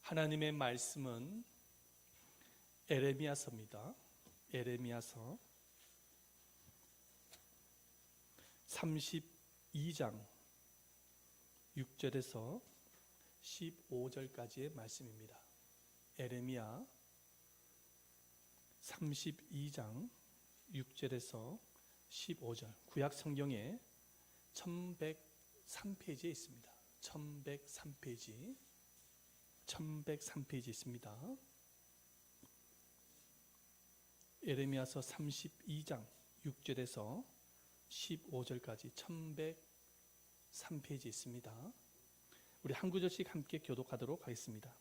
하나님의 말씀은 에레미야서입니다. 에레미야서 32장 6절에서 15절까지의 말씀입니다. 에레미야 32장 6절에서 15절, 구약 성경에 1103페이지에 있습니다. 1103페이지 있습니다. 에레미야서 32장 6절에서 15절까지 1103페이지 있습니다. 우리 한 구절씩 함께 교독하도록 하겠습니다.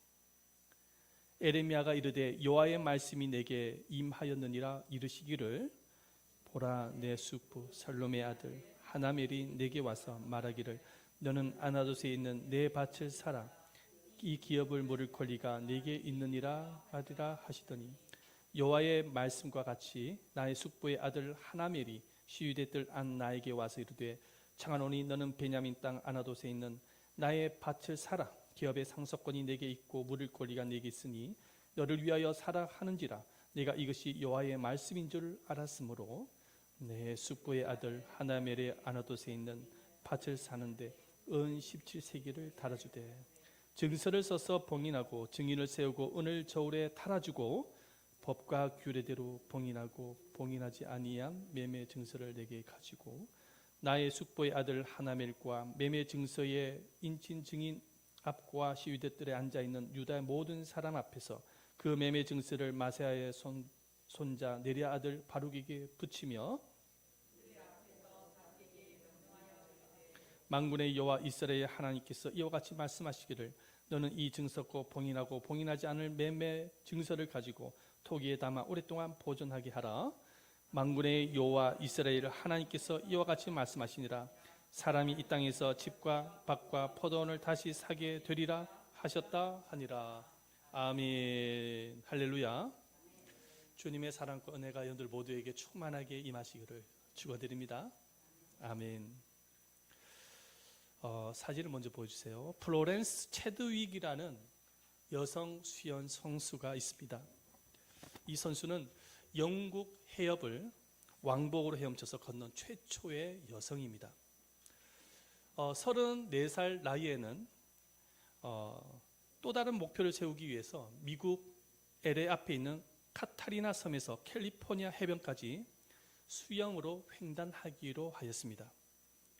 에레미야가 이르되 여호와의 말씀이 내게 임하였느니라. 이르시기를 보라, 내 숙부 살롬의 아들 하나멜이 내게 와서 말하기를 너는 아나돗에 있는 내 밭을 사라. 이 기업을 물을 권리가 내게 있느니라 하리라 하시더니 여호와의 말씀과 같이 나의 숙부의 아들 하나멜이 시위대 뜰 안 나에게 와서 이르되 청하노니 너는 베냐민 땅 아나돗에 있는 나의 밭을 사라. 기업의 상속권이 내게 있고 물을 권리가 내게 있으니 너를 위하여 사라 하는지라. 내가 이것이 여호와의 말씀인 줄 알았으므로 내 숙부의 아들 하나멜의 아나돗에 있는 밭을 사는데 은 17세기를 달아주되 증서를 써서 봉인하고 증인을 세우고 은을 저울에 달아주고 법과 규례대로 봉인하고 봉인하지 아니한 매매 증서를 내게 가지고 나의 숙부의 아들 하나멜과 매매 증서의 인친 증인 앞과 시위대 뜰에 앉아있는 유다의 모든 사람 앞에서 그 매매 증서를 마세아의 손자 네리야 아들 바룩에게 붙이며 만군의 여호와 이스라엘의 하나님께서 이와 같이 말씀하시기를 너는 이 증서고 봉인하고 봉인하지 않을 매매 증서를 가지고 토기에 담아 오랫동안 보존하게 하라. 만군의 여호와 이스라엘 하나님께서 이와 같이 말씀하시니라. 사람이 이 땅에서 집과 밭과 포도원을 다시 사게 되리라 하셨다 하니라. 아멘. 할렐루야. 주님의 사랑과 은혜가 여러분들 모두에게 충만하게 임하시기를 축원드립니다. 아멘. 사진을 먼저 보여주세요. 플로렌스 체드윅이라는 여성 수영 선수가 있습니다. 이 선수는 영국 해협을 왕복으로 헤엄쳐서 건넌 최초의 여성입니다. 34살 나이에는 또 다른 목표를 세우기 위해서 미국 LA 앞에 있는 카타리나 섬에서 캘리포니아 해변까지 수영으로 횡단하기로 하였습니다.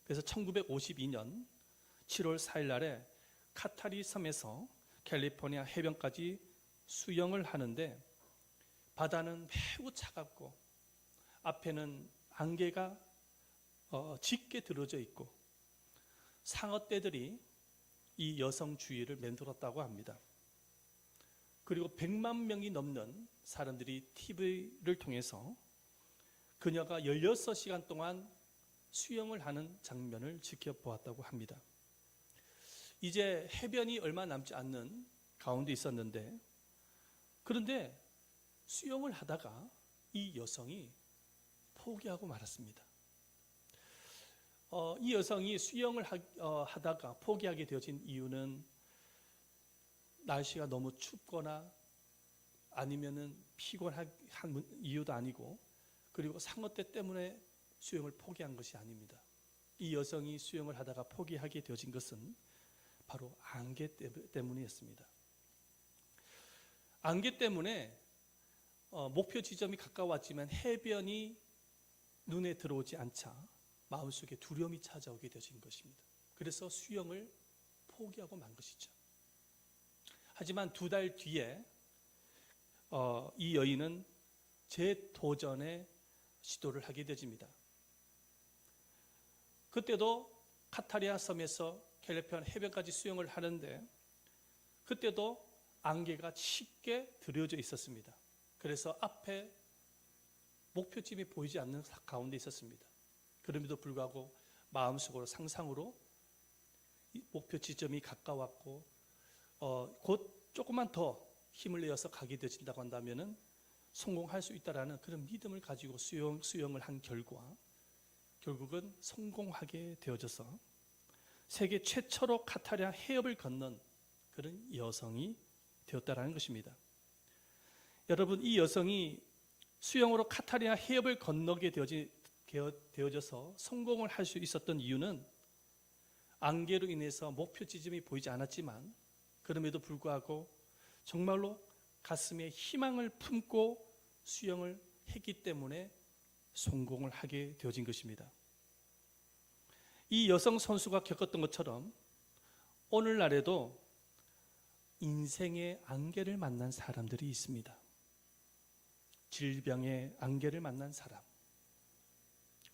그래서 1952년 7월 4일 날에 카타리 섬에서 캘리포니아 해변까지 수영을 하는데 바다는 매우 차갑고 앞에는 안개가 짙게 들어져 있고 상어떼들이 이 여성 주위를 맴돌았다고 합니다. 그리고 100만 명이 넘는 사람들이 TV를 통해서 그녀가 16시간 동안 수영을 하는 장면을 지켜보았다고 합니다. 이제 해변이 얼마 남지 않는 가운데 있었는데 그런데 수영을 하다가 이 여성이 포기하고 말았습니다. 이 여성이 수영을 하다가 포기하게 되어진 이유는 날씨가 너무 춥거나 아니면은 피곤한 이유도 아니고 그리고 상어떼 때문에 수영을 포기한 것이 아닙니다. 이 여성이 수영을 하다가 포기하게 되어진 것은 바로 안개 때문이었습니다. 안개 때문에 목표 지점이 가까웠지만 해변이 눈에 들어오지 않자 마음속에 두려움이 찾아오게 되어진 것입니다. 그래서 수영을 포기하고 만 것이죠. 하지만 2달 뒤에 이 여인은 재도전의 시도를 하게 되집니다. 그때도 카타리아 섬에서 캘리포니아 해변까지 수영을 하는데 그때도 안개가 짙게 들여져 있었습니다. 그래서 앞에 목표점이 보이지 않는 가운데 있었습니다. 그럼에도 불구하고 마음속으로 상상으로 목표 지점이 가까웠고 곧 조금만 더 힘을 내어서 가게 되진다고 한다면은 성공할 수 있다라는 그런 믿음을 가지고 수영을 한 결과 결국은 성공하게 되어져서 세계 최초로 카타리아 해협을 건넌 그런 여성이 되었다라는 것입니다. 여러분, 이 여성이 수영으로 카타리나 해협을 건너게 되어져서 성공을 할 수 있었던 이유는 안개로 인해서 목표 지점이 보이지 않았지만 그럼에도 불구하고 정말로 가슴에 희망을 품고 수영을 했기 때문에 성공을 하게 되어진 것입니다. 이 여성 선수가 겪었던 것처럼 오늘날에도 인생의 안개를 만난 사람들이 있습니다. 질병의 안개를 만난 사람,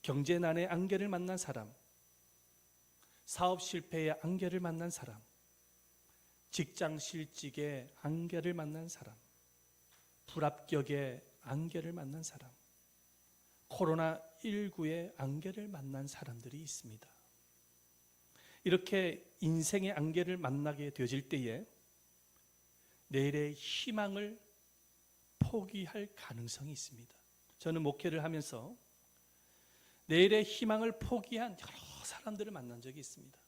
경제난의 안개를 만난 사람, 사업 실패의 안개를 만난 사람, 직장 실직의 안개를 만난 사람, 불합격의 안개를 만난 사람, 코로나19의 안개를 만난 사람들이 있습니다. 이렇게 인생의 안개를 만나게 되어질 때에 내일의 희망을 포기할 가능성이 있습니다. 저는 목회를 하면서 내일의 희망을 포기한 여러 사람들을 만난 적이 있습니다.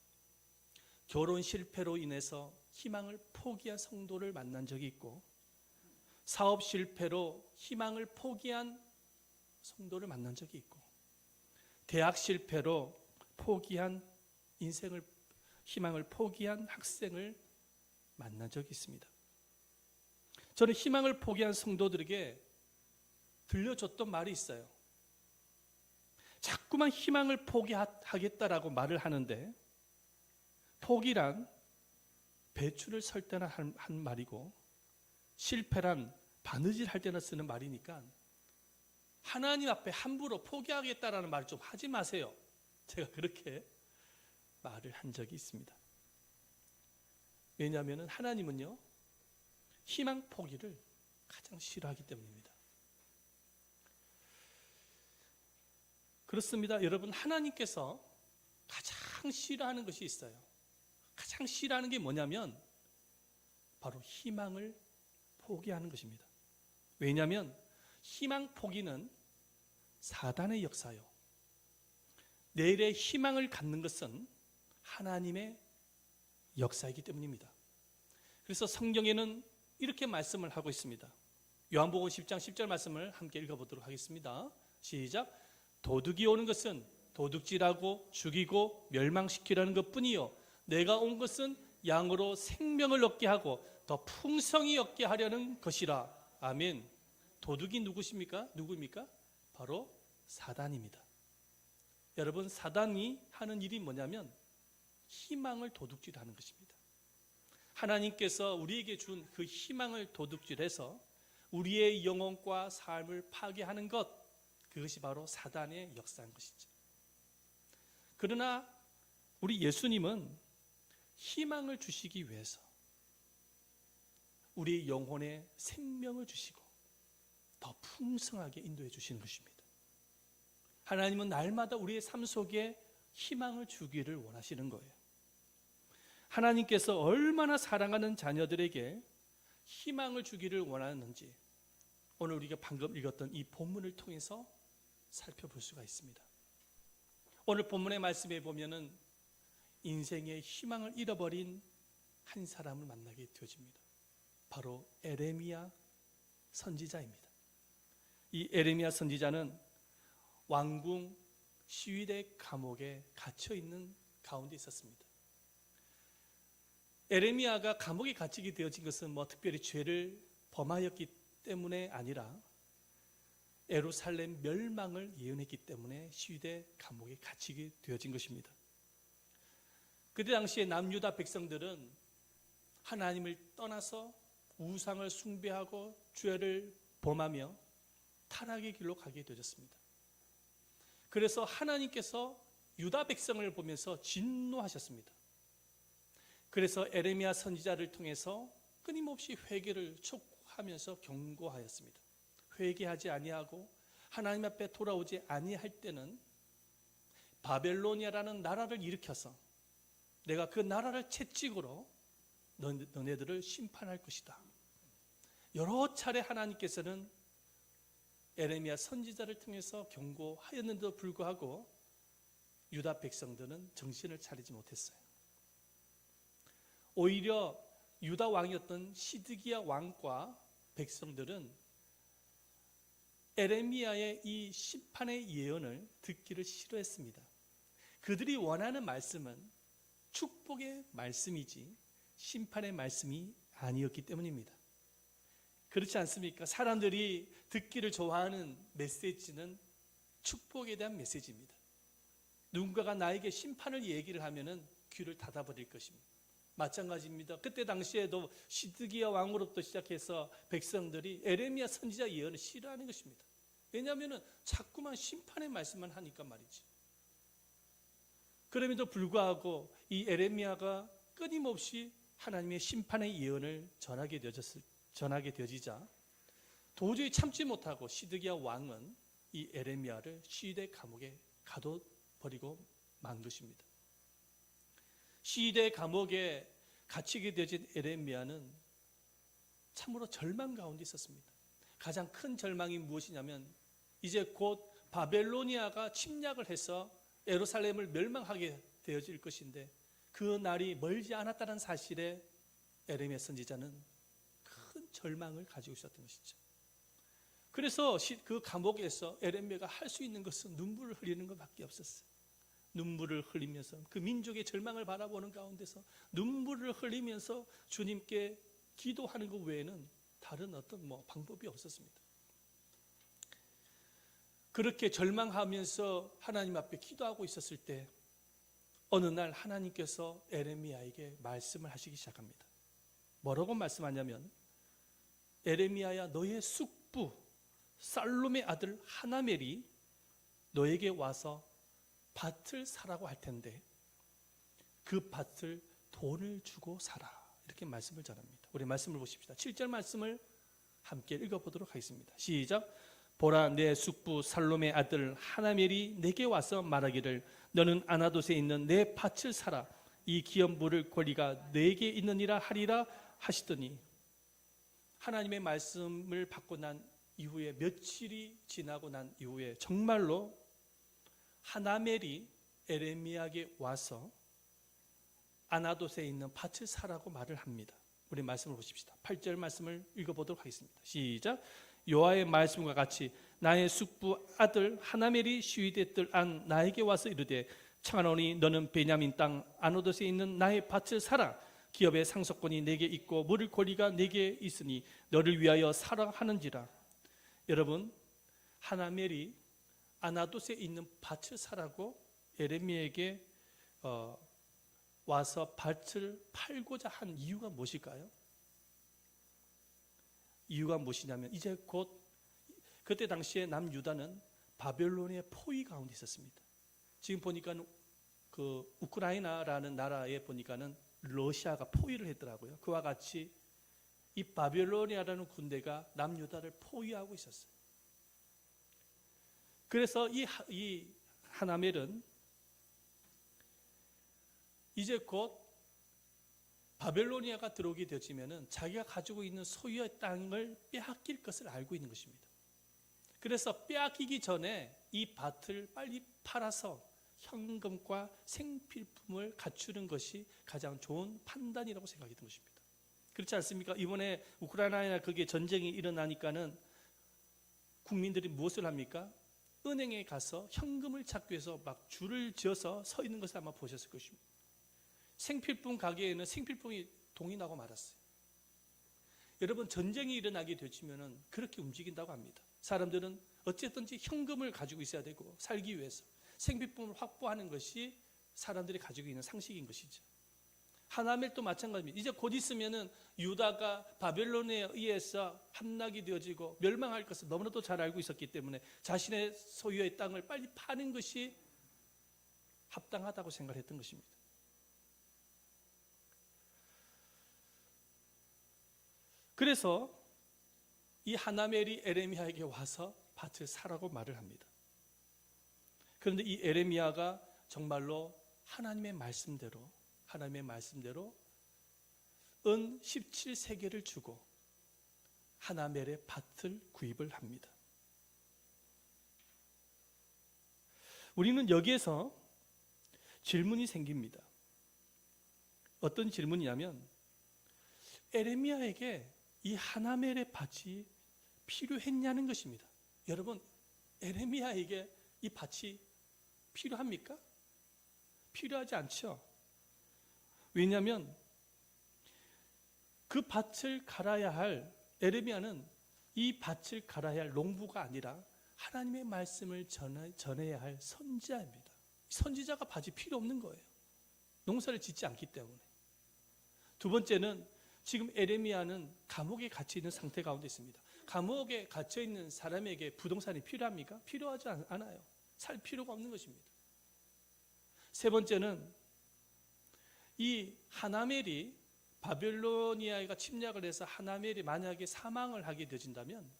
결혼 실패로 인해서 희망을 포기한 성도를 만난 적이 있고, 사업 실패로 희망을 포기한 성도를 만난 적이 있고, 대학 실패로 포기한 희망을 포기한 학생을 만난 적이 있습니다. 저는 희망을 포기한 성도들에게 들려줬던 말이 있어요. 자꾸만 희망을 포기하겠다라고 말을 하는데, 포기란 배추를 설 때나 한 말이고 실패란 바느질 할 때나 쓰는 말이니까 하나님 앞에 함부로 포기하겠다라는 말을 좀 하지 마세요. 제가 그렇게 말을 한 적이 있습니다. 왜냐하면 하나님은요, 희망 포기를 가장 싫어하기 때문입니다. 그렇습니다. 여러분, 하나님께서 가장 싫어하는 것이 있어요. 가장 싫어하는 게 뭐냐면 바로 희망을 포기하는 것입니다. 왜냐하면 희망 포기는 사단의 역사요. 내일의 희망을 갖는 것은 하나님의 역사이기 때문입니다. 그래서 성경에는 이렇게 말씀을 하고 있습니다. 요한복음 10장 10절 말씀을 함께 읽어보도록 하겠습니다. 시작. 도둑이 오는 것은 도둑질하고 죽이고 멸망시키라는 것뿐이요, 내가 온 것은 양으로 생명을 얻게 하고 더 풍성히 얻게 하려는 것이라. 아멘. 도둑이 누구입니까? 바로 사단입니다. 여러분, 사단이 하는 일이 뭐냐면 희망을 도둑질하는 것입니다. 하나님께서 우리에게 준 그 희망을 도둑질해서 우리의 영혼과 삶을 파괴하는 것, 그것이 바로 사단의 역사인 것이죠. 그러나 우리 예수님은 희망을 주시기 위해서 우리 영혼에 생명을 주시고 더 풍성하게 인도해 주시는 것입니다. 하나님은 날마다 우리의 삶 속에 희망을 주기를 원하시는 거예요. 하나님께서 얼마나 사랑하는 자녀들에게 희망을 주기를 원하는지 오늘 우리가 방금 읽었던 이 본문을 통해서 살펴볼 수가 있습니다. 오늘 본문의 말씀에 보면은 인생의 희망을 잃어버린 한 사람을 만나게 되어집니다. 바로 에레미야 선지자입니다. 이 에레미야 선지자는 왕궁 시위대 감옥에 갇혀 있는 가운데 있었습니다. 에레미야가 감옥에 갇히게 되어진 것은 특별히 죄를 범하였기 때문에 아니라 예루살렘 멸망을 예언했기 때문에 시위대 감옥에 갇히게 되어진 것입니다. 그때 당시에 남유다 백성들은 하나님을 떠나서 우상을 숭배하고 죄를 범하며 타락의 길로 가게 되었습니다. 그래서 하나님께서 유다 백성을 보면서 진노하셨습니다. 그래서 에레미야 선지자를 통해서 끊임없이 회개를 촉구하면서 경고하였습니다. 회개하지 아니하고 하나님 앞에 돌아오지 아니할 때는 바벨로니아라는 나라를 일으켜서 내가 그 나라를 채찍으로 너네들을 심판할 것이다. 여러 차례 하나님께서는 에레미야 선지자를 통해서 경고하였는데도 불구하고 유다 백성들은 정신을 차리지 못했어요. 오히려 유다 왕이었던 시드기야 왕과 백성들은 에레미야의 이 심판의 예언을 듣기를 싫어했습니다. 그들이 원하는 말씀은 축복의 말씀이지 심판의 말씀이 아니었기 때문입니다. 그렇지 않습니까? 사람들이 듣기를 좋아하는 메시지는 축복에 대한 메시지입니다. 누군가가 나에게 심판을 얘기를 하면은 귀를 닫아버릴 것입니다. 마찬가지입니다. 그때 당시에도 시드기야 왕으로부터 시작해서 백성들이 에레미야 선지자 예언을 싫어하는 것입니다. 왜냐하면 자꾸만 심판의 말씀만 하니까 말이죠. 그럼에도 불구하고 이 에레미야가 끊임없이 하나님의 심판의 예언을 전하게 되어지자 도저히 참지 못하고 시드기야 왕은 이 에레미야를 시대 감옥에 가둬버리고 만 것입니다. 시대 감옥에 갇히게 되어진 에레미야는 참으로 절망 가운데 있었습니다. 가장 큰 절망이 무엇이냐면 이제 곧 바벨로니아가 침략을 해서 예루살렘을 멸망하게 되어질 것인데 그 날이 멀지 않았다는 사실에 에레미야 선지자는 큰 절망을 가지고 있었던 것이죠. 그래서 그 감옥에서 에레미야가 할 수 있는 것은 눈물을 흘리는 것밖에 없었어요. 눈물을 흘리면서 그 민족의 절망을 바라보는 가운데서 눈물을 흘리면서 주님께 기도하는 것 외에는 다른 어떤 방법이 없었습니다. 그렇게 절망하면서 하나님 앞에 기도하고 있었을 때 어느 날 하나님께서 에레미야에게 말씀을 하시기 시작합니다. 뭐라고 말씀하냐면 에레미야야 너의 숙부 살룸의 아들 하나멜이 너에게 와서 밭을 사라고 할 텐데 그 밭을 돈을 주고 사라 이렇게 말씀을 전합니다. 우리 말씀을 보십시다. 7절 말씀을 함께 읽어보도록 하겠습니다. 시작. 보라 내 숙부 살롬의 아들 하나멜이 내게 와서 말하기를 너는 아나돗에 있는 내 밭을 사라 이 기업 물을 권리가 내게 있느니라 하리라 하시더니 하나님의 말씀을 받고 난 이후에 며칠이 지나고 난 이후에 정말로 하나멜이 에레미야에게 와서 아나돗에 있는 밭을 사라고 말을 합니다. 우리 말씀을 보십시다. 8절 말씀을 읽어보도록 하겠습니다. 시작. 여호와의 말씀과 같이 나의 숙부 아들 하나멜이 시위대 뜰 안 나에게 와서 이르되 청하노니 너는 베냐민 땅 아나돗에 있는 나의 밭을 사라 기업의 상속권이 내게 있고 물을 권리가 내게 있으니 너를 위하여 사라 하는지라. 여러분 하나멜이 아나돗에 있는 밭을 사라고 에레미야에게 와서 밭을 팔고자 한 이유가 무엇일까요? 이유가 무엇이냐면 이제 곧 그때 당시에 남유다는 바벨론의 포위 가운데 있었습니다. 지금 보니까 그 우크라이나라는 나라에 보니까는 러시아가 포위를 했더라고요. 그와 같이 이 바벨로니아라는 군대가 남유다를 포위하고 있었어요. 그래서 이 하나멜은 이제 곧 바벨로니아가 들어오게 되어지면은 자기가 가지고 있는 소유의 땅을 빼앗길 것을 알고 있는 것입니다. 그래서 빼앗기기 전에 이 밭을 빨리 팔아서 현금과 생필품을 갖추는 것이 가장 좋은 판단이라고 생각했던 것입니다. 그렇지 않습니까? 이번에 우크라이나에 그게 전쟁이 일어나니까는 국민들이 무엇을 합니까? 은행에 가서 현금을 찾기 위해서 막 줄을 지어서 서 있는 것을 아마 보셨을 것입니다. 생필품 가게에는 생필품이 동이 나고 말았어요. 여러분 전쟁이 일어나게 되면 그렇게 움직인다고 합니다. 사람들은 어쨌든지 현금을 가지고 있어야 되고 살기 위해서 생필품을 확보하는 것이 사람들이 가지고 있는 상식인 것이죠. 하나멜도 마찬가지입니다. 이제 곧 있으면은 유다가 바벨론에 의해서 함락이 되어지고 멸망할 것을 너무나도 잘 알고 있었기 때문에 자신의 소유의 땅을 빨리 파는 것이 합당하다고 생각했던 것입니다. 그래서 이 하나멜이 에레미야에게 와서 밭을 사라고 말을 합니다. 그런데 이 에레미야가 정말로 하나님의 말씀대로 은 17세겔을 주고 하나멜의 밭을 구입을 합니다. 우리는 여기에서 질문이 생깁니다. 어떤 질문이냐면 에레미야에게 이 하나멜의 밭이 필요했냐는 것입니다. 여러분, 에레미야에게 이 밭이 필요합니까? 필요하지 않죠. 왜냐하면 그 밭을 갈아야 할, 에레미야는 이 밭을 갈아야 할 농부가 아니라 하나님의 말씀을 전해야 할 선지자입니다. 선지자가 밭이 필요 없는 거예요. 농사를 짓지 않기 때문에. 두 번째는 지금 에레미야는 감옥에 갇혀 있는 상태 가운데 있습니다. 감옥에 갇혀 있는 사람에게 부동산이 필요합니까? 필요하지 않아요. 살 필요가 없는 것입니다. 세 번째는 이 하나멜이, 바벨로니아가 침략을 해서 하나멜이 만약에 사망을 하게 되어진다면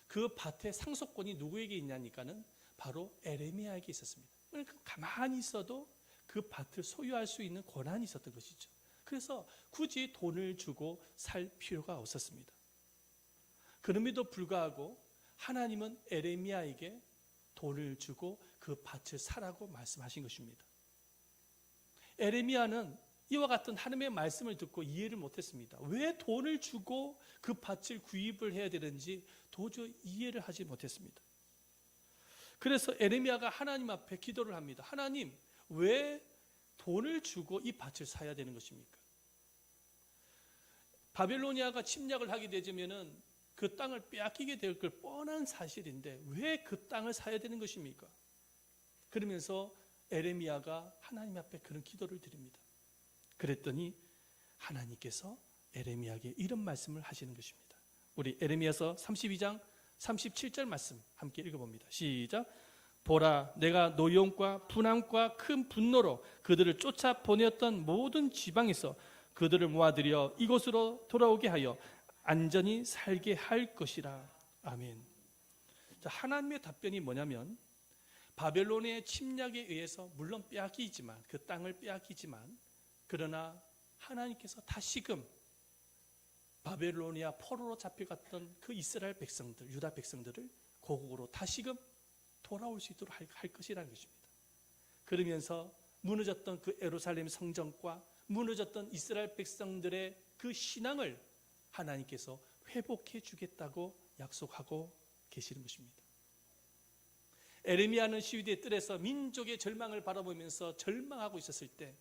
그 밭의 상속권이 누구에게 있냐니까는 바로 에레미야에게 있었습니다. 그러니까 가만히 있어도 그 밭을 소유할 수 있는 권한이 있었던 것이죠. 그래서 굳이 돈을 주고 살 필요가 없었습니다. 그럼에도 불구하고 하나님은 에레미야에게 돈을 주고 그 밭을 사라고 말씀하신 것입니다. 에레미야는 이와 같은 하나님의 말씀을 듣고 이해를 못했습니다. 왜 돈을 주고 그 밭을 구입을 해야 되는지 도저히 이해를 하지 못했습니다. 그래서 에레미야가 하나님 앞에 기도를 합니다. 하나님, 왜 돈을 주고 이 밭을 사야 되는 것입니까? 바벨로니아가 침략을 하게 되면은 그 땅을 빼앗기게 될 걸 뻔한 사실인데 왜 그 땅을 사야 되는 것입니까? 그러면서 에레미야가 하나님 앞에 그런 기도를 드립니다. 그랬더니 하나님께서 에레미야에게 이런 말씀을 하시는 것입니다. 우리 에레미야서 32장 37절 말씀 함께 읽어봅니다. 시작. 보라, 내가 노용과 분함과 큰 분노로 그들을 쫓아 보내었던 모든 지방에서 그들을 모아들여 이곳으로 돌아오게 하여 안전히 살게 할 것이라. 아멘. 자, 하나님의 답변이 뭐냐면 바벨론의 침략에 의해서 물론 빼앗기지만, 그 땅을 빼앗기지만, 그러나 하나님께서 다시금 바벨로니아 포로로 잡혀갔던 그 이스라엘 백성들, 유다 백성들을 고국으로 다시금 돌아올 수 있도록 할 것이라는 것입니다. 그러면서 무너졌던 그 예루살렘 성전과 무너졌던 이스라엘 백성들의 그 신앙을 하나님께서 회복해 주겠다고 약속하고 계시는 것입니다. 에레미야는 시위대의 뜰에서 민족의 절망을 바라보면서 절망하고 있었을 때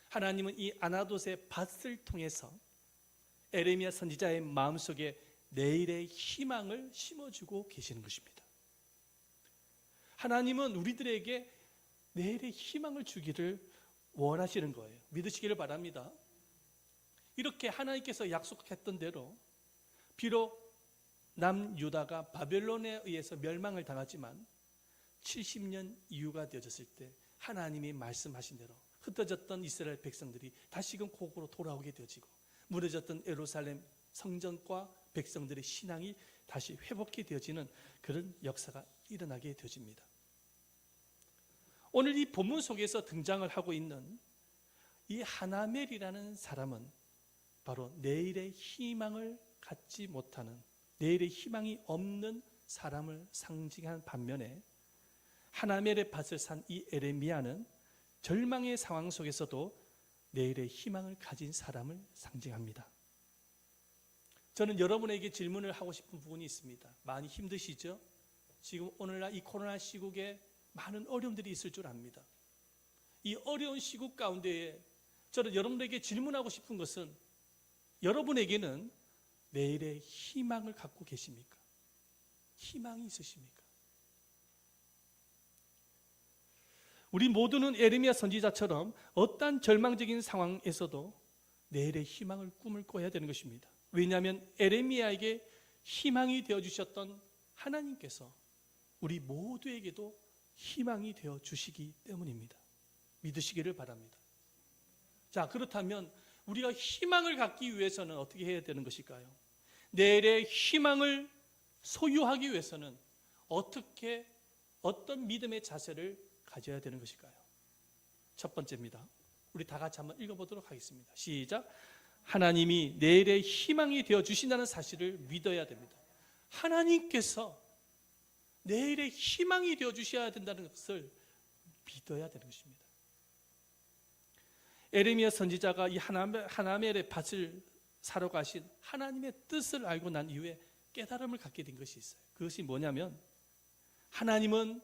하나님은 이 아나돗의 밭을 통해서 에레미야 선지자의 마음속에 내일의 희망을 심어주고 계시는 것입니다. 하나님은 우리들에게 내일의 희망을 주기를 원하시는 거예요. 믿으시기를 바랍니다. 이렇게 하나님께서 약속했던 대로 비록 남유다가 바벨론에 의해서 멸망을 당하지만 70년 이후가 되어졌을 때 하나님이 말씀하신 대로 흩어졌던 이스라엘 백성들이 다시금 고국으로 돌아오게 되어지고 무너졌던 예루살렘 성전과 백성들의 신앙이 다시 회복이 되어지는 그런 역사가 일어나게 되어집니다. 오늘 이 본문 속에서 등장을 하고 있는 이 하나멜이라는 사람은 바로 내일의 희망을 갖지 못하는, 내일의 희망이 없는 사람을 상징한 반면에 하나멜의 밭을 산 이 에레미야는 절망의 상황 속에서도 내일의 희망을 가진 사람을 상징합니다. 저는 여러분에게 질문을 하고 싶은 부분이 있습니다. 많이 힘드시죠? 지금 오늘날 이 코로나 시국에 많은 어려움들이 있을 줄 압니다. 이 어려운 시국 가운데에 저는 여러분에게 질문하고 싶은 것은 여러분에게는 내일의 희망을 갖고 계십니까? 희망이 있으십니까? 우리 모두는 에레미야 선지자처럼 어떠한 절망적인 상황에서도 내일의 희망을 꿈을 꿔야 되는 것입니다. 왜냐하면 에레미야에게 희망이 되어주셨던 하나님께서 우리 모두에게도 희망이 되어주시기 때문입니다. 믿으시기를 바랍니다. 자, 그렇다면 우리가 희망을 갖기 위해서는 어떻게 해야 되는 것일까요? 내일의 희망을 소유하기 위해서는 어떤 믿음의 자세를 가져야 되는 것일까요? 첫 번째입니다. 우리 다 같이 한번 읽어보도록 하겠습니다. 시작. 하나님이 내일의 희망이 되어주신다는 사실을 믿어야 됩니다. 하나님께서 내일의 희망이 되어주셔야 된다는 것을 믿어야 되는 것입니다. 에레미야 선지자가 이 하나멜의 밭을 살아가신 하나님의 뜻을 알고 난 이후에 깨달음을 갖게 된 것이 있어요. 그것이 뭐냐면 하나님은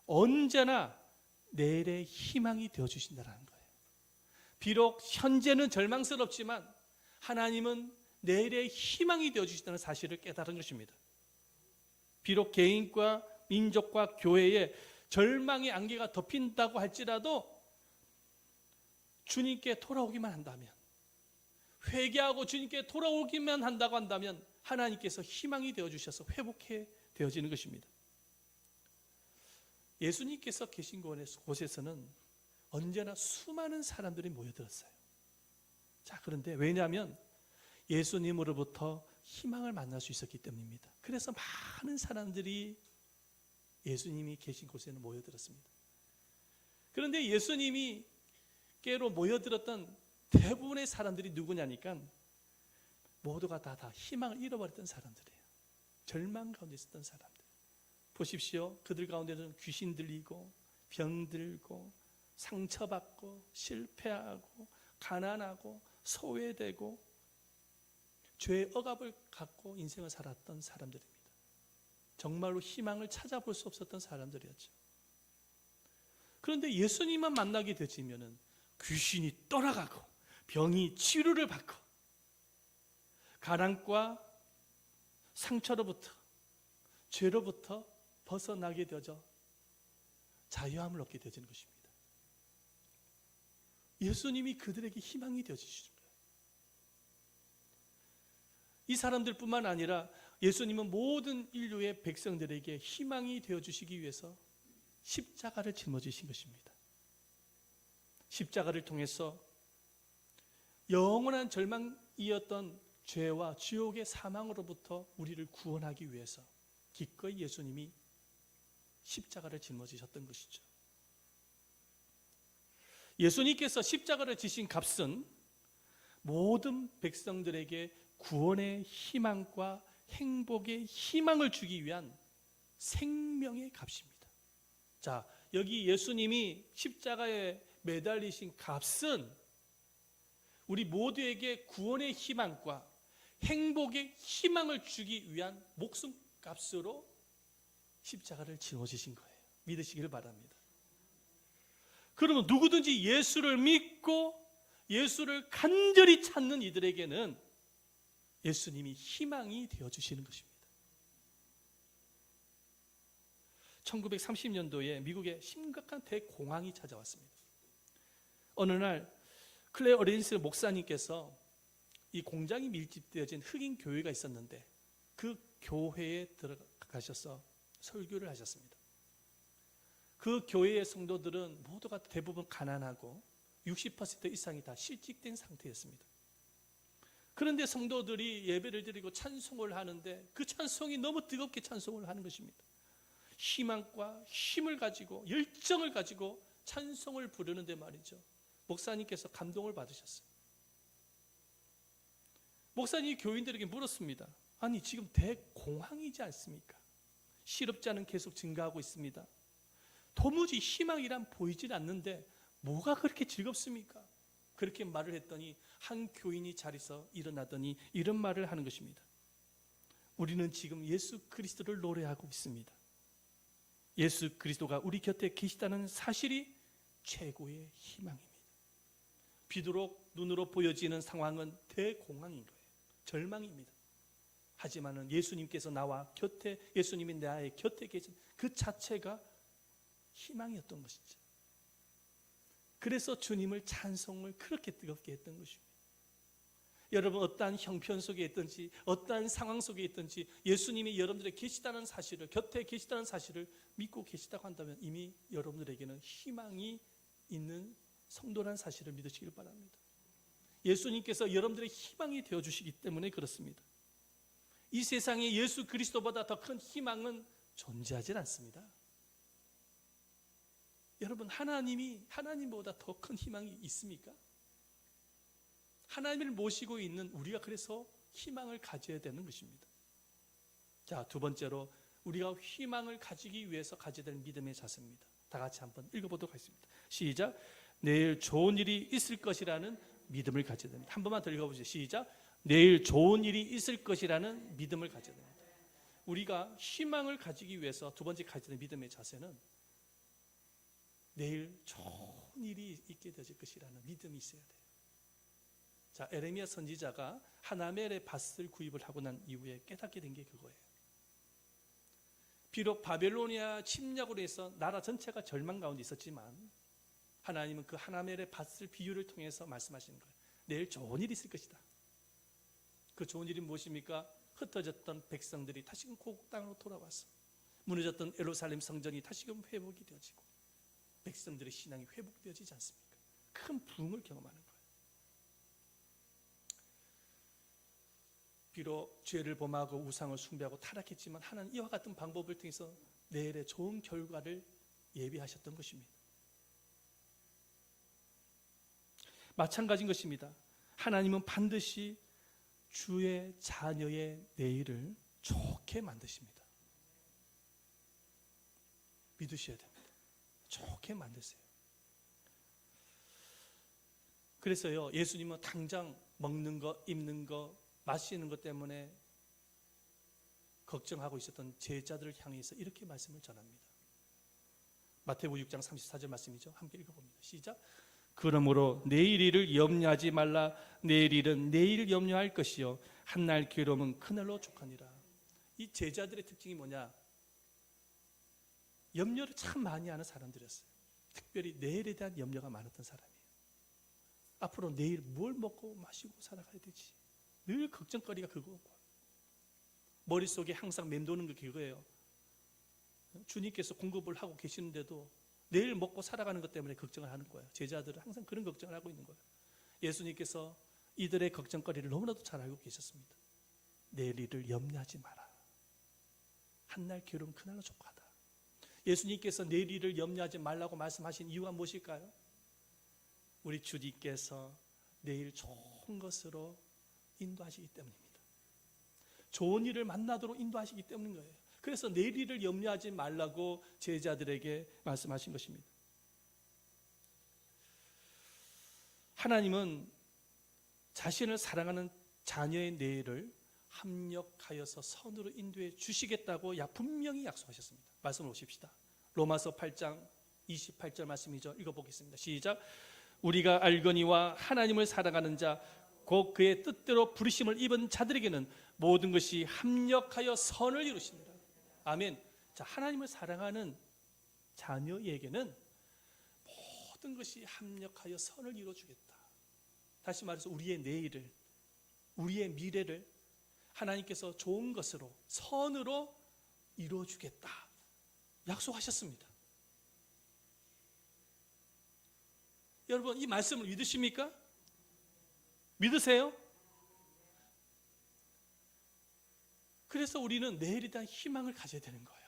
언제나 내일의 희망이 되어주신다는 거예요. 비록 현재는 절망스럽지만 하나님은 내일의 희망이 되어주신다는 사실을 깨달은 것입니다. 비록 개인과 민족과 교회에 절망의 안개가 덮인다고 할지라도 주님께 돌아오기만 한다면, 회개하고 주님께 돌아오기만 한다고 한다면 하나님께서 희망이 되어주셔서 회복해 되어지는 것입니다. 예수님께서 계신 곳에서는 언제나 수많은 사람들이 모여들었어요. 자, 그런데 왜냐하면 예수님으로부터 희망을 만날 수 있었기 때문입니다. 그래서 많은 사람들이 예수님이 계신 곳에는 모여들었습니다. 그런데 예수님께로 모여들었던 대부분의 사람들이 누구냐니까 모두가 다 희망을 잃어버렸던 사람들이에요. 절망 가운데 있었던 사람들. 보십시오. 그들 가운데는 귀신 들리고 병들고 상처받고 실패하고 가난하고 소외되고 죄의 억압을 갖고 인생을 살았던 사람들입니다. 정말로 희망을 찾아볼 수 없었던 사람들이었죠. 그런데 예수님만 만나게 되지면은 귀신이 떠나가고 병이 치료를 받고 가난과 상처로부터 죄로부터 벗어나게 되어져 자유함을 얻게 되어지는 것입니다. 예수님이 그들에게 희망이 되어주시는 거예요. 이 사람들뿐만 아니라 예수님은 모든 인류의 백성들에게 희망이 되어주시기 위해서 십자가를 짊어지신 것입니다. 십자가를 통해서 영원한 절망이었던 죄와 지옥의 사망으로부터 우리를 구원하기 위해서 기꺼이 예수님이 십자가를 짊어지셨던 것이죠. 예수님께서 십자가를 지신 값은 모든 백성들에게 구원의 희망과 행복의 희망을 주기 위한 생명의 값입니다. 자, 여기 예수님이 십자가에 매달리신 값은 우리 모두에게 구원의 희망과 행복의 희망을 주기 위한 목숨값으로 십자가를 짊어지신 거예요. 믿으시기를 바랍니다. 그러면 누구든지 예수를 믿고 예수를 간절히 찾는 이들에게는 예수님이 희망이 되어주시는 것입니다. 1930년도에 미국에 심각한 대공황이 찾아왔습니다. 어느 날 클레 어렌스 목사님께서 이 공장이 밀집되어진 흑인 교회가 있었는데 그 교회에 들어가셔서 설교를 하셨습니다. 그 교회의 성도들은 모두가 대부분 가난하고 60% 이상이 다 실직된 상태였습니다. 그런데 성도들이 예배를 드리고 찬송을 하는데 그 찬송이 너무 뜨겁게 찬송을 하는 것입니다. 희망과 힘을 가지고 열정을 가지고 찬송을 부르는데 말이죠. 목사님께서 감동을 받으셨어요. 목사님이 교인들에게 물었습니다. 아니 지금 대공황이지 않습니까? 실업자는 계속 증가하고 있습니다. 도무지 희망이란 보이질 않는데 뭐가 그렇게 즐겁습니까? 그렇게 말을 했더니 한 교인이 자리에서 일어나더니 이런 말을 하는 것입니다. 우리는 지금 예수 그리스도를 노래하고 있습니다. 예수 그리스도가 우리 곁에 계시다는 사실이 최고의 희망입니다. 비록 눈으로 보여지는 상황은 대공황인 거예요. 절망입니다. 하지만은 예수님께서 나와 곁에, 예수님이 나의 곁에 계신 그 자체가 희망이었던 것이죠. 그래서 주님을 찬송을 그렇게 뜨겁게 했던 것입니다. 여러분 어떠한 형편 속에 있든지 어떠한 상황 속에 있든지 예수님이 여러분들에 계시다는 사실을, 곁에 계시다는 사실을 믿고 계시다고 한다면 이미 여러분들에게는 희망이 있는 성도라는 사실을 믿으시길 바랍니다. 예수님께서 여러분들의 희망이 되어주시기 때문에 그렇습니다. 이 세상에 예수 그리스도보다 더 큰 희망은 존재하지 않습니다. 여러분 하나님보다 더 큰 희망이 있습니까? 하나님을 모시고 있는 우리가 그래서 희망을 가져야 되는 것입니다. 자, 두 번째로 우리가 희망을 가지기 위해서 가져야 될 믿음의 자세입니다. 다 같이 한번 읽어보도록 하겠습니다. 시작. 내일 좋은 일이 있을 것이라는 믿음을 가져야 됩니다. 한 번만 더 읽어보시죠. 시작. 내일 좋은 일이 있을 것이라는 믿음을 가져야 됩니다. 우리가 희망을 가지기 위해서 두 번째 가져야 되는 믿음의 자세는 내일 좋은 일이 있게 되질 것이라는 믿음이 있어야 돼요. 자, 에레미야 선지자가 하나멜의 밭을 구입을 하고 난 이후에 깨닫게 된 게 그거예요. 비록 바벨로니아 침략으로 해서 나라 전체가 절망 가운데 있었지만 하나님은 그 하나멜의 밭을 비유를 통해서 말씀하시는 거예요. 내일 좋은 일이 있을 것이다. 그 좋은 일이 무엇입니까? 흩어졌던 백성들이 다시금 고국 땅으로 돌아와서 무너졌던 예루살렘 성전이 다시금 회복이 되어지고 백성들의 신앙이 회복되어지지 않습니까? 큰 부흥을 경험하는 거예요. 비록 죄를 범하고 우상을 숭배하고 타락했지만 하나님 이와 같은 방법을 통해서 내일의 좋은 결과를 예비하셨던 것입니다. 마찬가지인 것입니다. 하나님은 반드시 주의 자녀의 내일을 좋게 만드십니다. 믿으셔야 됩니다. 좋게 만드세요. 그래서요, 예수님은 당장 먹는 거, 입는 거, 마시는 것 때문에 걱정하고 있었던 제자들을 향해서 이렇게 말씀을 전합니다. 마태복음 6장 34절 말씀이죠. 함께 읽어봅니다. 시작. 그러므로 내일 일을 염려하지 말라. 내일 일은 내일 염려할 것이요 한날 괴로움은 그날로 족하니라. 이 제자들의 특징이 뭐냐? 염려를 참 많이 하는 사람들이었어요. 특별히 내일에 대한 염려가 많았던 사람이에요. 앞으로 내일 뭘 먹고 마시고 살아가야 되지? 늘 걱정거리가 그거고 머릿속에 항상 맴도는 게 그거예요. 주님께서 공급을 하고 계시는데도 내일 먹고 살아가는 것 때문에 걱정을 하는 거예요. 제자들은 항상 그런 걱정을 하고 있는 거예요. 예수님께서 이들의 걱정거리를 너무나도 잘 알고 계셨습니다. 내일 일을 염려하지 마라. 한날 괴로움 그날로 족하다. 예수님께서 내일 일을 염려하지 말라고 말씀하신 이유가 무엇일까요? 우리 주님께서 내일 좋은 것으로 인도하시기 때문입니다. 좋은 일을 만나도록 인도하시기 때문인 거예요. 그래서 내일 일을 염려하지 말라고 제자들에게 말씀하신 것입니다. 하나님은 자신을 사랑하는 자녀의 내일을 합력하여서 선으로 인도해 주시겠다고 분명히 약속하셨습니다. 말씀을 보십시다. 로마서 8장 28절 말씀이죠. 읽어보겠습니다. 시작. 우리가 알거니와 하나님을 사랑하는 자 곧 그의 뜻대로 부르심을 입은 자들에게는 모든 것이 합력하여 선을 이루십니다. 아멘. 자, 하나님을 사랑하는 자녀에게는 모든 것이 합력하여 선을 이루어주겠다. 다시 말해서 우리의 내일을, 우리의 미래를 하나님께서 좋은 것으로, 선으로 이루어주겠다 약속하셨습니다. 여러분, 이 말씀을 믿으십니까? 믿으세요? 그래서 우리는 내일에 대한 희망을 가져야 되는 거예요.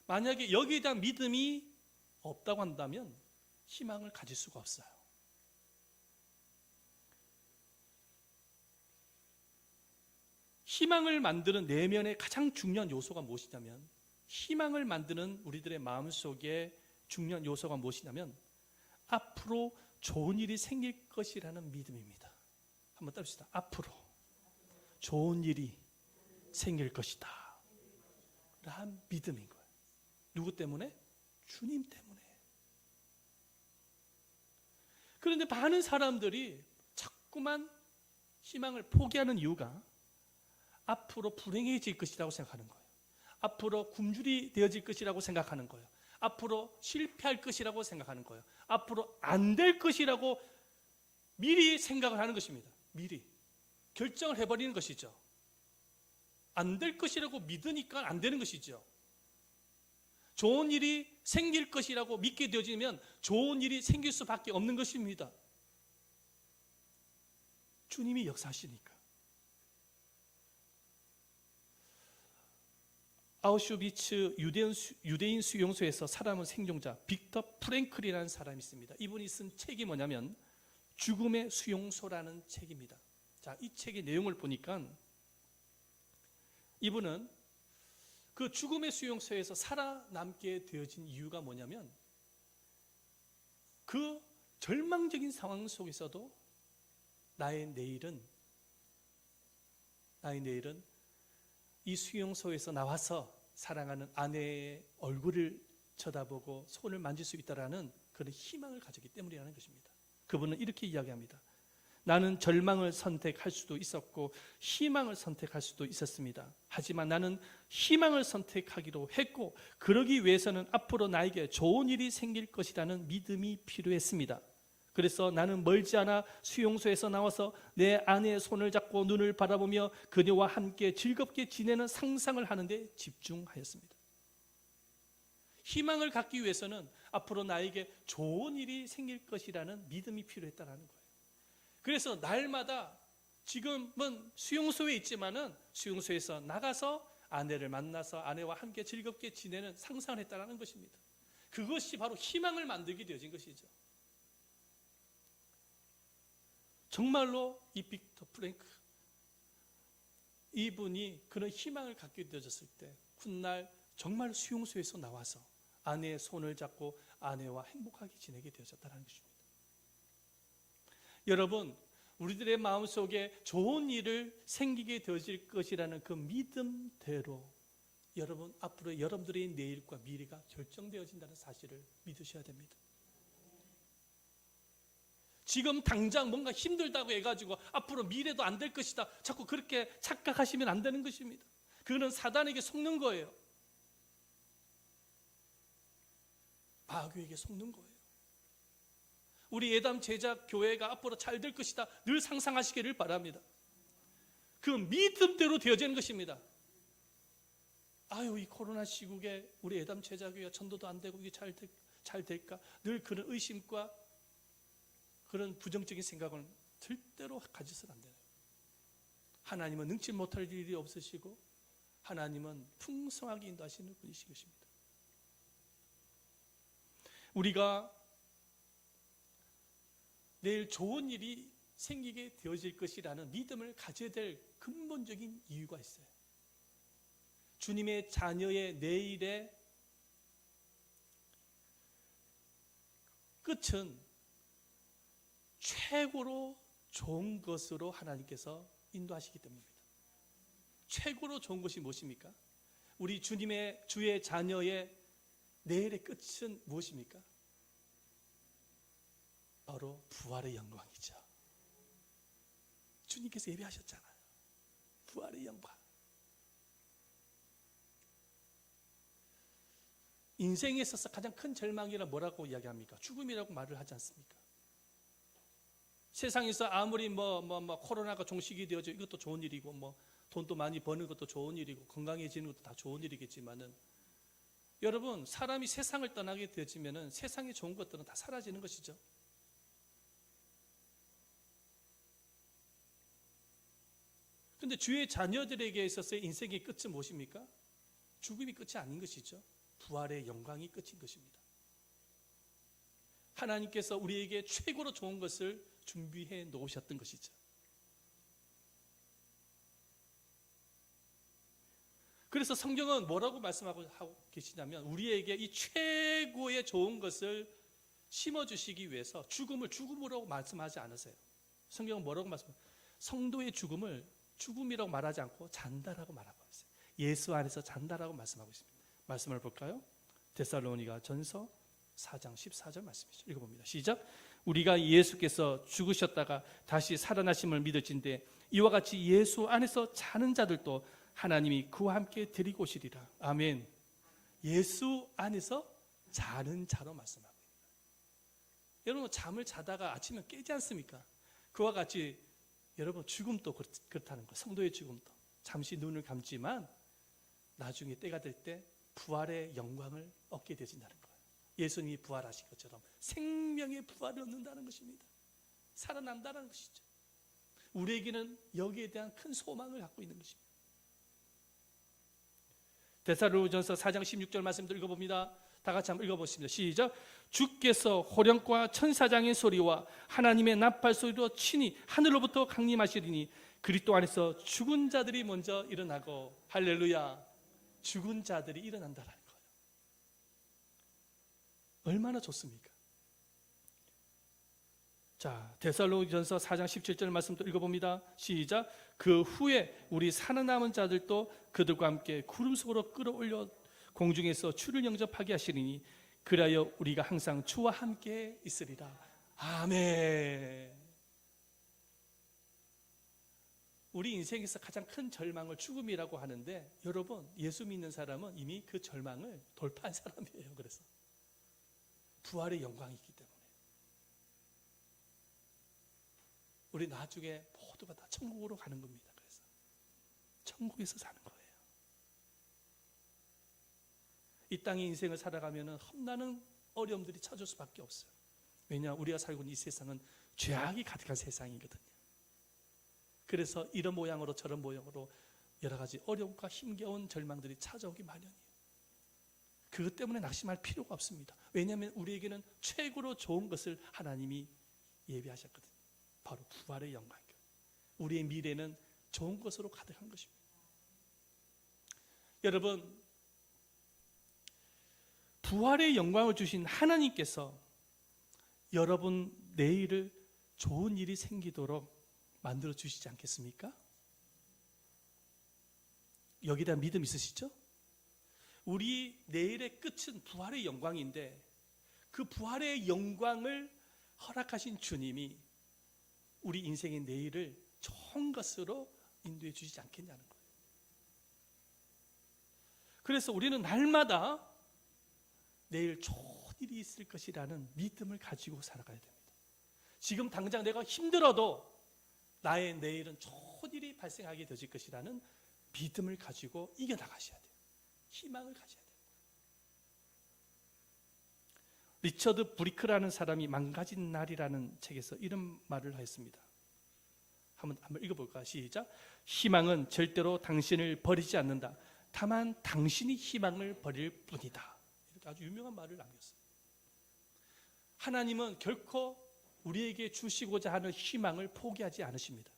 만약에 여기에 대한 믿음이 없다고 한다면 희망을 가질 수가 없어요. 희망을 만드는 내면의 가장 중요한 요소가 무엇이냐면, 희망을 만드는 우리들의 마음속에 중요한 요소가 무엇이냐면 앞으로 좋은 일이 생길 것이라는 믿음입니다. 한번 따라합시다. 앞으로 좋은 일이 생길 것이다 라는 믿음인 거예요. 누구 때문에? 주님 때문에. 그런데 많은 사람들이 자꾸만 희망을 포기하는 이유가 앞으로 불행해질 것이라고 생각하는 거예요. 앞으로 굶주리 되어질 것이라고 생각하는 거예요. 앞으로 실패할 것이라고 생각하는 거예요. 앞으로 안 될 것이라고 미리 생각을 하는 것입니다. 미리 결정을 해버리는 것이죠. 안 될 것이라고 믿으니까 안 되는 것이죠. 좋은 일이 생길 것이라고 믿게 되어지면 좋은 일이 생길 수밖에 없는 것입니다. 주님이 역사하시니까. 아우슈비츠 유대인 수용소에서 살아남은 생존자 빅터 프랭클이라는 사람이 있습니다. 이분이 쓴 책이 뭐냐면 죽음의 수용소라는 책입니다. 자, 이 책의 내용을 보니까 이분은 그 죽음의 수용소에서 살아남게 되어진 이유가 뭐냐면 그 절망적인 상황 속에서도 나의 내일은 이 수용소에서 나와서 사랑하는 아내의 얼굴을 쳐다보고 손을 만질 수 있다라는 그런 희망을 가졌기 때문이라는 것입니다. 그분은 이렇게 이야기합니다. 나는 절망을 선택할 수도 있었고 희망을 선택할 수도 있었습니다. 하지만 나는 희망을 선택하기로 했고, 그러기 위해서는 앞으로 나에게 좋은 일이 생길 것이라는 믿음이 필요했습니다. 그래서 나는 멀지 않아 수용소에서 나와서 내 아내의 손을 잡고 눈을 바라보며 그녀와 함께 즐겁게 지내는 상상을 하는데 집중하였습니다. 희망을 갖기 위해서는 앞으로 나에게 좋은 일이 생길 것이라는 믿음이 필요했다는 거예요. 그래서 날마다 지금은 수용소에 있지만은 수용소에서 나가서 아내를 만나서 아내와 함께 즐겁게 지내는 상상을 했다는 것입니다. 그것이 바로 희망을 만들게 되어진 것이죠. 정말로 이 빅터 프랭크, 이분이 그런 희망을 갖게 되어졌을 때 훗날 정말 수용소에서 나와서 아내의 손을 잡고 아내와 행복하게 지내게 되어졌다는 것입니다. 여러분, 우리들의 마음속에 좋은 일을 생기게 되어질 것이라는 그 믿음대로 여러분, 앞으로 여러분들의 내일과 미래가 결정되어진다는 사실을 믿으셔야 됩니다. 지금 당장 뭔가 힘들다고 해가지고 앞으로 미래도 안 될 것이다, 자꾸 그렇게 착각하시면 안 되는 것입니다. 그거는 사단에게 속는 거예요. 마귀에게 속는 거예요. 우리 예담 제작 교회가 앞으로 잘 될 것이다 늘 상상하시기를 바랍니다. 그 믿음대로 되어지는 것입니다. 아유, 이 코로나 시국에 우리 예담 제자교회가 전도도 안 되고 이게 잘 될까, 늘 그런 의심과 그런 부정적인 생각을 절대로 가져서는 안 돼요. 하나님은 능치 못할 일이 없으시고 하나님은 풍성하게 인도하시는 분이신 것입니다. 우리가 내일 좋은 일이 생기게 되어질 것이라는 믿음을 가져야 될 근본적인 이유가 있어요. 주님의 자녀의 내일의 끝은 최고로 좋은 것으로 하나님께서 인도하시기 때문입니다. 최고로 좋은 것이 무엇입니까? 우리 주님의 주의 자녀의 내일의 끝은 무엇입니까? 바로 부활의 영광이죠. 주님께서 예배하셨잖아요. 부활의 영광. 인생에 있어서 가장 큰 절망이라 뭐라고 이야기합니까? 죽음이라고 말을 하지 않습니까? 세상에서 아무리 코로나가 종식이 되어져 이것도 좋은 일이고 돈도 많이 버는 것도 좋은 일이고 건강해지는 것도 다 좋은 일이겠지만은, 여러분, 사람이 세상을 떠나게 되어지면은 세상에 좋은 것들은 다 사라지는 것이죠. 그런데 주의 자녀들에게 있어서의 인생의 끝은 무엇입니까? 죽음이 끝이 아닌 것이죠. 부활의 영광이 끝인 것입니다. 하나님께서 우리에게 최고로 좋은 것을 준비해 놓으셨던 것이죠. 그래서 성경은 뭐라고 말씀하고 계시냐면, 우리에게 이 최고의 좋은 것을 심어주시기 위해서 죽음을 죽음으로 말씀하지 않으세요. 성경은 뭐라고 말씀하세요? 성도의 죽음을 죽음이라고 말하지 않고 잔다라고 말하고 있어요. 예수 안에서 잔다라고 말씀하고 있습니다. 말씀을 볼까요? 데살로니가 전서 4장 14절 말씀이죠. 읽어봅니다. 시작. 우리가 예수께서 죽으셨다가 다시 살아나심을 믿을진대 이와 같이 예수 안에서 자는 자들도 하나님이 그와 함께 데리고 오시리라. 아멘. 예수 안에서 자는 자로 말씀하고 있습니다. 여러분, 잠을 자다가 아침에 깨지 않습니까? 그와 같이 여러분, 죽음도 그렇다는 거예요. 성도의 죽음도 잠시 눈을 감지만 나중에 때가 될 때 부활의 영광을 얻게 되진다는 거예요. 예수님이 부활하신 것처럼 생명의 부활을 얻는다는 것입니다. 살아난다는 것이죠. 우리에게는 여기에 대한 큰 소망을 갖고 있는 것입니다. 데살로니가전서 4장 16절 말씀도 읽어봅니다. 다 같이 한번 읽어보십니다. 시작. 주께서 호령과 천사장의 소리와 하나님의 나팔 소리로 친히 하늘로부터 강림하시리니 그리스도 안에서 죽은 자들이 먼저 일어나고, 할렐루야, 죽은 자들이 일어난다는 거예요. 얼마나 좋습니까? 자, 데살로니가전서 4장 17절 말씀도 읽어봅니다. 시작. 그 후에 우리 살아남은 자들도 그들과 함께 구름 속으로 끌어올려 공중에서 주를 영접하게 하시리니 그리하여 우리가 항상 주와 함께 있으리라. 아멘. 우리 인생에서 가장 큰 절망을 죽음이라고 하는데, 여러분, 예수 믿는 사람은 이미 그 절망을 돌파한 사람이에요. 그래서 부활의 영광이 있기 때문에 우리 나중에 모두가 다 천국으로 가는 겁니다. 그래서 천국에서 사는 거예요. 이 땅의 인생을 살아가면 험난한 어려움들이 찾아올 수밖에 없어요. 왜냐, 우리가 살고 있는 이 세상은 죄악이 가득한 세상이거든요. 그래서 이런 모양으로 저런 모양으로 여러 가지 어려움과 힘겨운 절망들이 찾아오기 마련이에요. 그것 때문에 낙심할 필요가 없습니다. 왜냐하면 우리에게는 최고로 좋은 것을 하나님이 예비하셨거든요. 바로 부활의 영광이에요. 우리의 미래는 좋은 것으로 가득한 것입니다. 여러분, 부활의 영광을 주신 하나님께서 여러분 내일을 좋은 일이 생기도록 만들어 주시지 않겠습니까? 여기에 대한 믿음 있으시죠? 우리 내일의 끝은 부활의 영광인데, 그 부활의 영광을 허락하신 주님이 우리 인생의 내일을 좋은 것으로 인도해 주시지 않겠냐는 거예요. 그래서 우리는 날마다 내일 좋은 일이 있을 것이라는 믿음을 가지고 살아가야 됩니다. 지금 당장 내가 힘들어도 나의 내일은 좋은 일이 발생하게 되질 것이라는 믿음을 가지고 이겨나가셔야 돼요. 희망을 가져야 돼요. 리처드 브리크라는 사람이 망가진 날이라는 책에서 이런 말을 하였습니다. 한번 읽어볼까? 시작. 희망은 절대로 당신을 버리지 않는다. 다만 당신이 희망을 버릴 뿐이다. 이렇게 아주 유명한 말을 남겼어요. 하나님은 결코 우리에게 주시고자 하는 희망을 포기하지 않으십니다.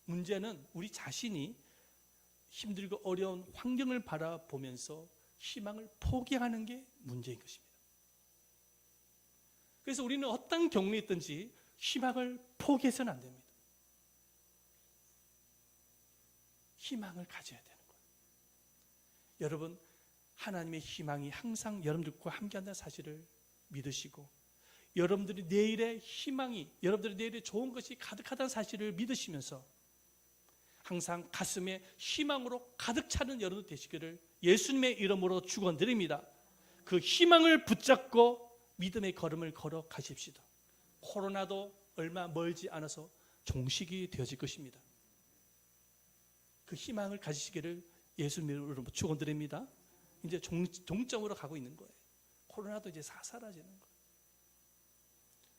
문제는 우리 자신이 힘들고 어려운 환경을 바라보면서 희망을 포기하는 게 문제인 것입니다. 그래서 우리는 어떤 경우에 있든지 희망을 포기해서는 안 됩니다. 희망을 가져야 되는 거예요. 여러분, 하나님의 희망이 항상 여러분들과 함께한다는 사실을 믿으시고, 여러분들이 내일의 희망이, 여러분들의 내일의 좋은 것이 가득하다는 사실을 믿으시면서 항상 가슴에 희망으로 가득 차는 여러분 되시기를 예수님의 이름으로 축원드립니다. 그 희망을 붙잡고 믿음의 걸음을 걸어 가십시다. 코로나도 얼마 멀지 않아서 종식이 되어질 것입니다. 그 희망을 가지시기를 예수님의 이름으로 축원드립니다. 이제 종점으로 가고 있는 거예요. 코로나도 이제 사라지는 거예요.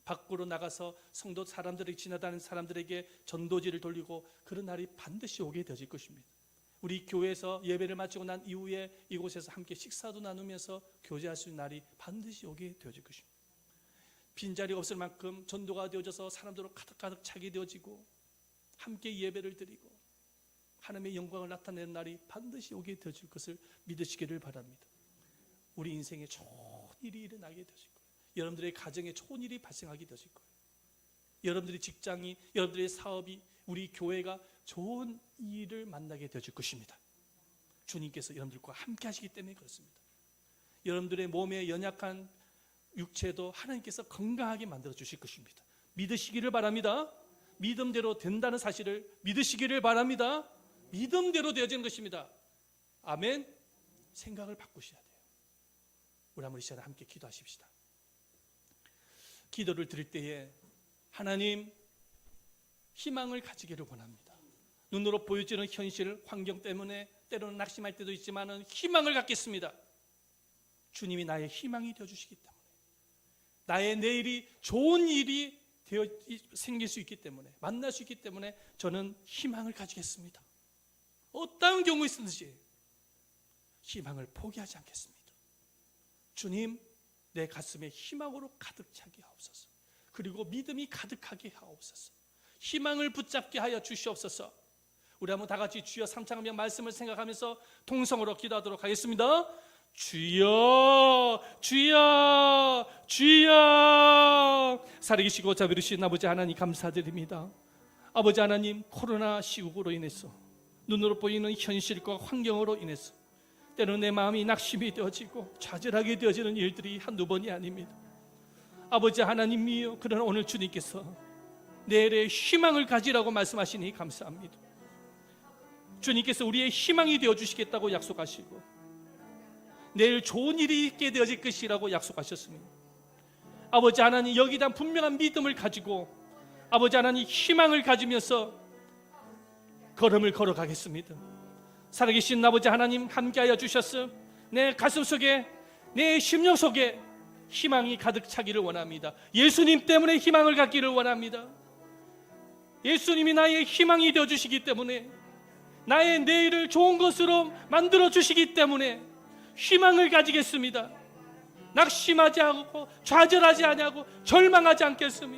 밖으로 나가서 성도 사람들이 지나다니는 사람들에게 전도지를 돌리고 그런 날이 반드시 오게 되어질 것입니다. 우리 교회에서 예배를 마치고 난 이후에 이곳에서 함께 식사도 나누면서 교제할 수 있는 날이 반드시 오게 되어질 것입니다. 빈자리가 없을 만큼 전도가 되어져서 사람들로 가득가득 차게 되어지고 함께 예배를 드리고 하나님의 영광을 나타내는 날이 반드시 오게 되어질 것을 믿으시기를 바랍니다. 우리 인생에 좋은 일이 일어나게 되어질 거예요. 여러분들의 가정에 좋은 일이 발생하게 되어질 거예요. 여러분들의 직장이, 여러분들의 사업이, 우리 교회가 좋은 일을 만나게 되어질 것입니다. 주님께서 여러분들과 함께 하시기 때문에 그렇습니다. 여러분들의 몸에 연약한 육체도 하나님께서 건강하게 만들어 주실 것입니다. 믿으시기를 바랍니다. 믿음대로 된다는 사실을 믿으시기를 바랍니다. 믿음대로 되어지는 것입니다. 아멘. 생각을 바꾸셔야 돼요. 우리 한번 이 시간에 함께 기도하십시다. 기도를 드릴 때에 하나님, 희망을 가지기를 원합니다. 눈으로 보여지는 현실, 환경 때문에 때로는 낙심할 때도 있지만 희망을 갖겠습니다. 주님이 나의 희망이 되어주시기 때문에, 나의 내일이 좋은 일이 생길 수 있기 때문에, 만날 수 있기 때문에 저는 희망을 가지겠습니다. 어떤 경우 있든지 희망을 포기하지 않겠습니다. 주님, 내 가슴에 희망으로 가득 차게 하옵소서. 그리고 믿음이 가득하게 하옵소서. 희망을 붙잡게 하여 주시옵소서. 우리 한번 다 같이 주여 삼창하며 말씀을 생각하면서 통성으로 기도하도록 하겠습니다. 주여, 주여, 주여. 살아계시고 자비로우신 아버지 하나님 감사드립니다. 아버지 하나님, 코로나 시국으로 인해서 눈으로 보이는 현실과 환경으로 인해서 때로는 내 마음이 낙심이 되어지고 좌절하게 되어지는 일들이 한두 번이 아닙니다. 아버지 하나님이여, 그러나 오늘 주님께서 내일의 희망을 가지라고 말씀하시니 감사합니다. 주님께서 우리의 희망이 되어주시겠다고 약속하시고 내일 좋은 일이 있게 되어질 것이라고 약속하셨습니다. 아버지 하나님, 여기다 분명한 믿음을 가지고 아버지 하나님 희망을 가지면서 걸음을 걸어가겠습니다. 살아계신 아버지 하나님 함께하여 주셨음 내 가슴 속에, 내 심령 속에 희망이 가득 차기를 원합니다. 예수님 때문에 희망을 갖기를 원합니다. 예수님이 나의 희망이 되어주시기 때문에, 나의 내일을 좋은 것으로 만들어 주시기 때문에 희망을 가지겠습니다. 낙심하지 않고 좌절하지 않고 절망하지 않겠습니다.